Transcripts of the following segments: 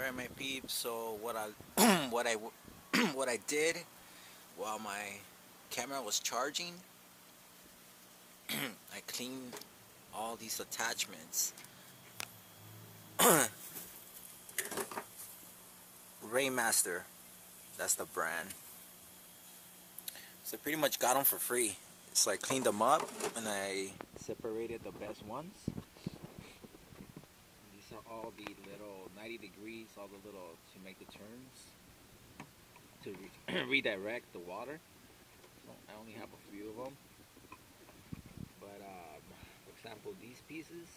Alright, my peeps. So what I what I did while my camera was charging, I cleaned all these attachments. Raymaster, that's the brand. So I pretty much got them for free. So I cleaned them up and I separated the best ones. These are all the little 90 degrees, all the little to make the turns to redirect the water. So I only have a few of them. But for example, these pieces,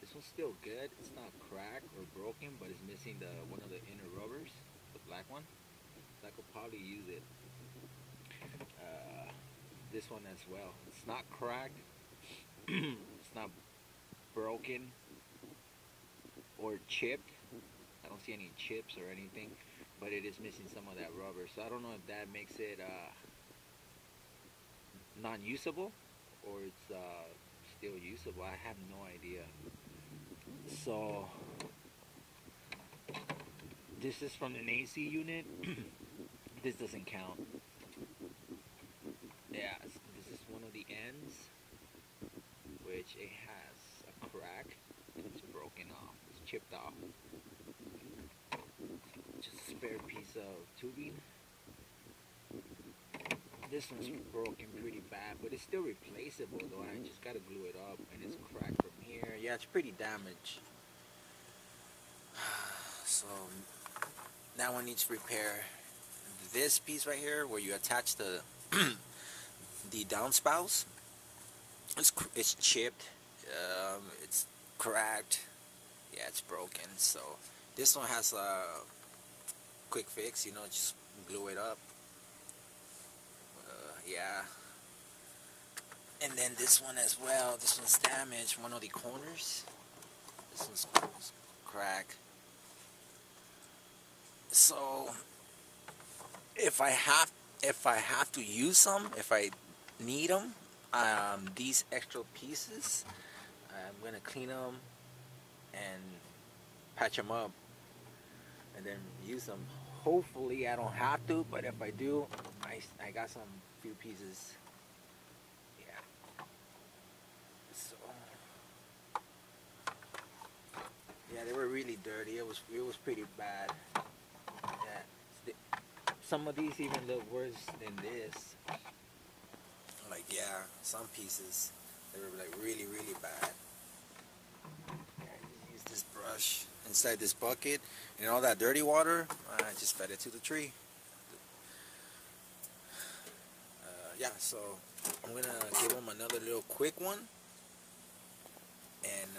this one's still good. It's not cracked or broken, but it's missing the one of the inner rubbers, the black one. So I could probably use it. This one as well. It's not cracked. It's not broken or chipped. I don't see any chips or anything, but it is missing some of that rubber. So I don't know if that makes it non-usable or it's still usable. I have no idea. So this is from an AC unit. This doesn't count. Yeah, this is one of the ends, which it has a crack and it's broken off. It's chipped off. Just a spare piece of tubing. This one's broken pretty bad, but it's still replaceable though. I just gotta glue it up, and it's cracked from here. Yeah, it's pretty damaged. So that one needs repair. This piece right here, where you attach the the downspouts, it's chipped. It's cracked. Yeah, it's broken. So this one has a quick fix. You know, just glue it up. Yeah. And then this one as well. This one's damaged. One of the corners. This one's cracked. So if I have to use them, if I need them, these extra pieces, I'm gonna clean them and patch them up, and then use them. Hopefully I don't have to, but if I do, I got some few pieces. Yeah. So yeah, they were really dirty. It was pretty bad. Yeah. Some of these even look worse than this. Like, yeah, some pieces, they were like really bad. Yeah, I just used this brush inside this bucket, and all that dirty water, I just fed it to the tree. Yeah, so I'm gonna give them another little quick one, and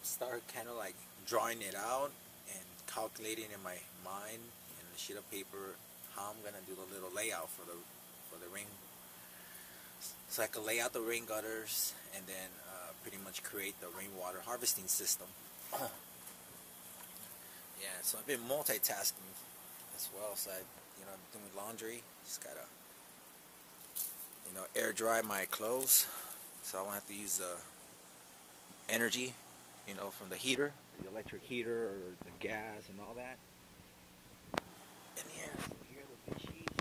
start kind of like drawing it out and calculating in my mind in a sheet of paper how I'm gonna do the little layout for the ring, so I can lay out the rain gutters and then pretty much create the rainwater harvesting system. Yeah, so I've been multitasking as well. So doing laundry, just gotta air dry my clothes, so I don't have to use the energy from the heater, the electric heater, or the gas and all that. And here are the fishies.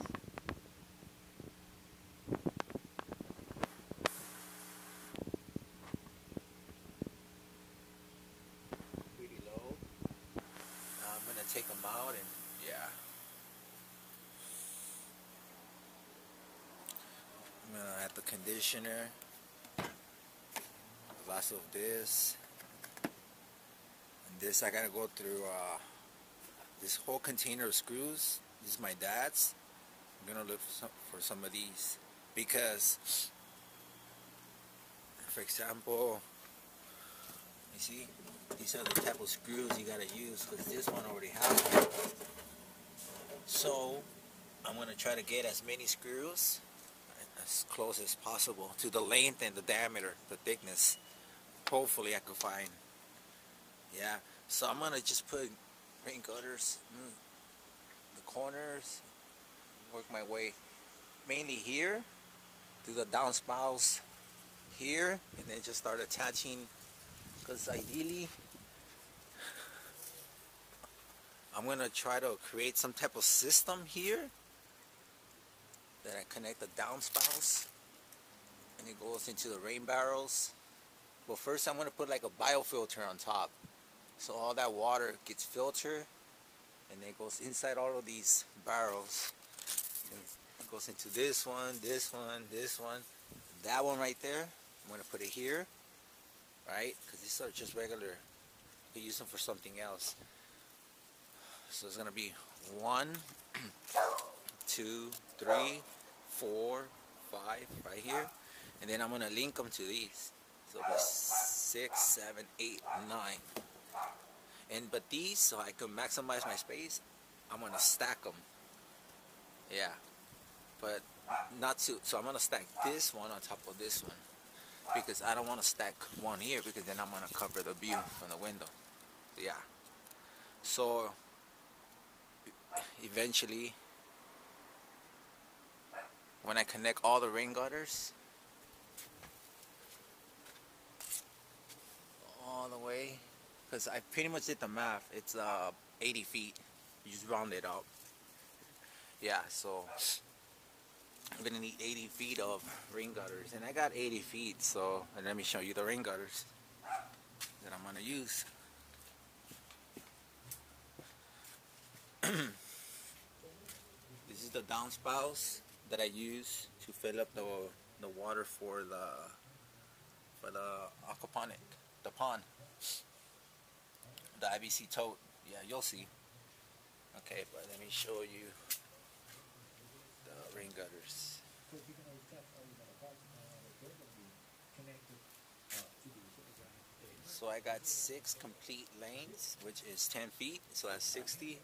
Pretty low. Now I'm gonna take them out, and yeah, I'm gonna add the conditioner, lots of this. And this I gotta go through this whole container of screws. This is my dad's. I'm gonna look for some of these, because for example, you see, these are the type of screws you gotta use, because this one already has them. So I'm gonna try to get as many screws as close as possible to the length and the diameter, the thickness. Hopefully I can find. Yeah, so I'm gonna just put rain gutters in the corners, work my way mainly here through the downspouts here and then just start attaching, because ideally I'm gonna try to create some type of system here that I connect the downspouts and it goes into the rain barrels. But first I'm gonna put like a biofilter on top, so all that water gets filtered and it goes inside all of these barrels. And it goes into this one, this one, this one, that one right there. I'm gonna put it here, right? Because these are just regular. You can use them for something else. So it's gonna be 1, 2, 3, 4, 5 right here, and then I'm gonna link them to these. So it'll be 6, 7, 8, 9. But these, so I can maximize my space, I'm gonna stack them. Yeah, but not too. So I'm gonna stack this one on top of this one, because I don't want to stack one here, because then I'm gonna cover the view from the window. Yeah. So eventually, when I connect all the rain gutters all the way, because I pretty much did the math, it's 80 feet. You just round it up. Yeah, so I'm gonna need 80 feet of rain gutters, and I got 80 feet. So, and let me show you the rain gutters that I'm gonna use. This is the downspouts that I use to fill up the water for the aquaponic, the pond, the IBC tote. Yeah, you'll see. Okay, but let me show you the rain gutters. So I got 6 complete lanes, which is 10 feet, so that's 60.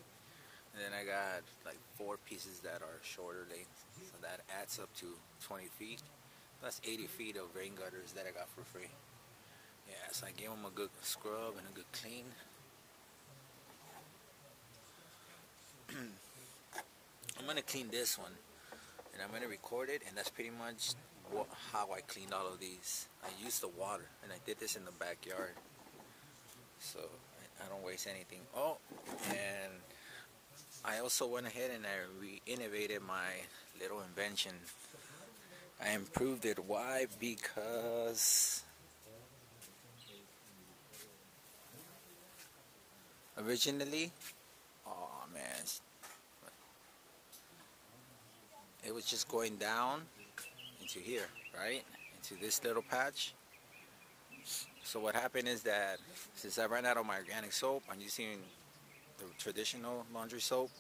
And then I got like 4 pieces that are shorter lanes, so that adds up to 20 feet. That's 80 feet of rain gutters that I got for free. Yeah, so I gave them a good scrub and a good clean. I'm gonna clean this one, and I'm gonna record it, and that's pretty much how I cleaned all of these. I used the water, and I did this in the backyard, so I don't waste anything. Oh, and I also went ahead and I re-innovated my little invention. I improved it. Why? Because originally, oh man, it was just going down into here, right? Into this little patch. So what happened is that since I ran out of my organic soap, I'm using the traditional laundry soap.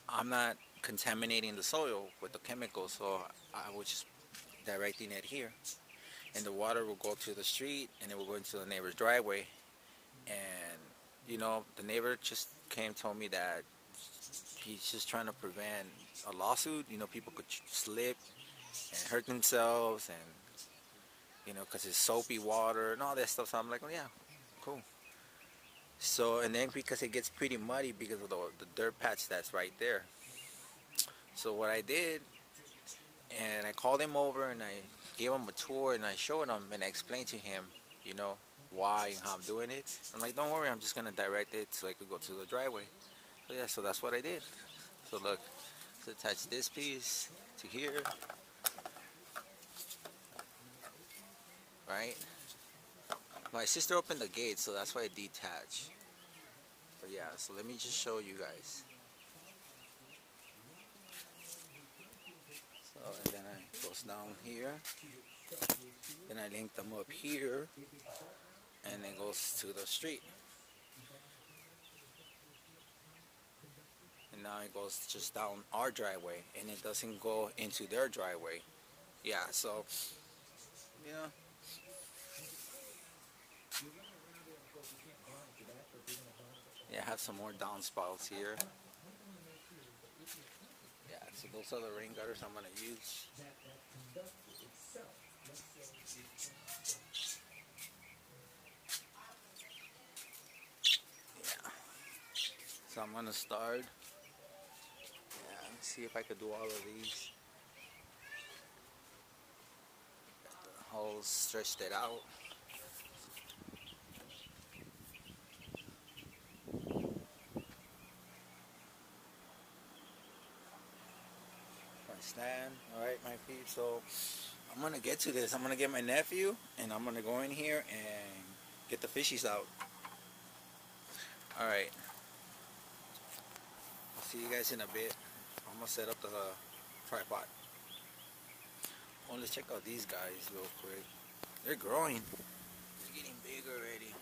I'm not contaminating the soil with the chemicals, so I was just directing it here, and the water will go to the street, and it will go into the neighbor's driveway. And you know, the neighbor just told me that he's just trying to prevent a lawsuit. You know, people could slip and hurt themselves, and you know, because it's soapy water and all that stuff. So I'm like, oh yeah, cool. So, and then because it gets pretty muddy because of the dirt patch that's right there. So what I did, and I called him over and I gave him a tour and I showed him and I explained to him, you know, why and how I'm doing it. I'm like, don't worry, I'm just gonna direct it so I could go to the driveway. So yeah, so that's what I did. So look, so attach this piece to here, right? My sister opened the gate, so that's why it detached. But yeah, so let me just show you guys. So, and then I goes down here. Then I link them up here. And it goes to the street. And now it goes just down our driveway. And it doesn't go into their driveway. Yeah, so, you know. Yeah, I have some more downspouts here. Yeah, so those are the rain gutters I'm going to use. Yeah. So I'm going to start. Yeah, let's see if I could do all of these. stretched it out. My stand. Alright, my peeps. So I'm gonna get to this. I'm gonna get my nephew and I'm gonna go in here and get the fishies out. Alright. I'll see you guys in a bit. I'm gonna set up the tripod. Oh, let's check out these guys real quick. They're growing. They're getting big already.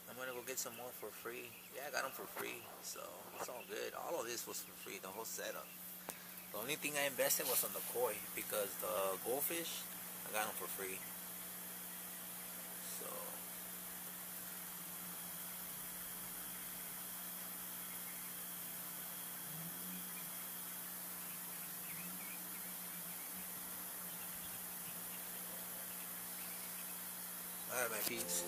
I'm gonna go get some more for free. Yeah, I got them for free, so it's all good. All of this was for free, the whole setup. The only thing I invested was on the koi because the goldfish, I got them for free. So alright, my peeps.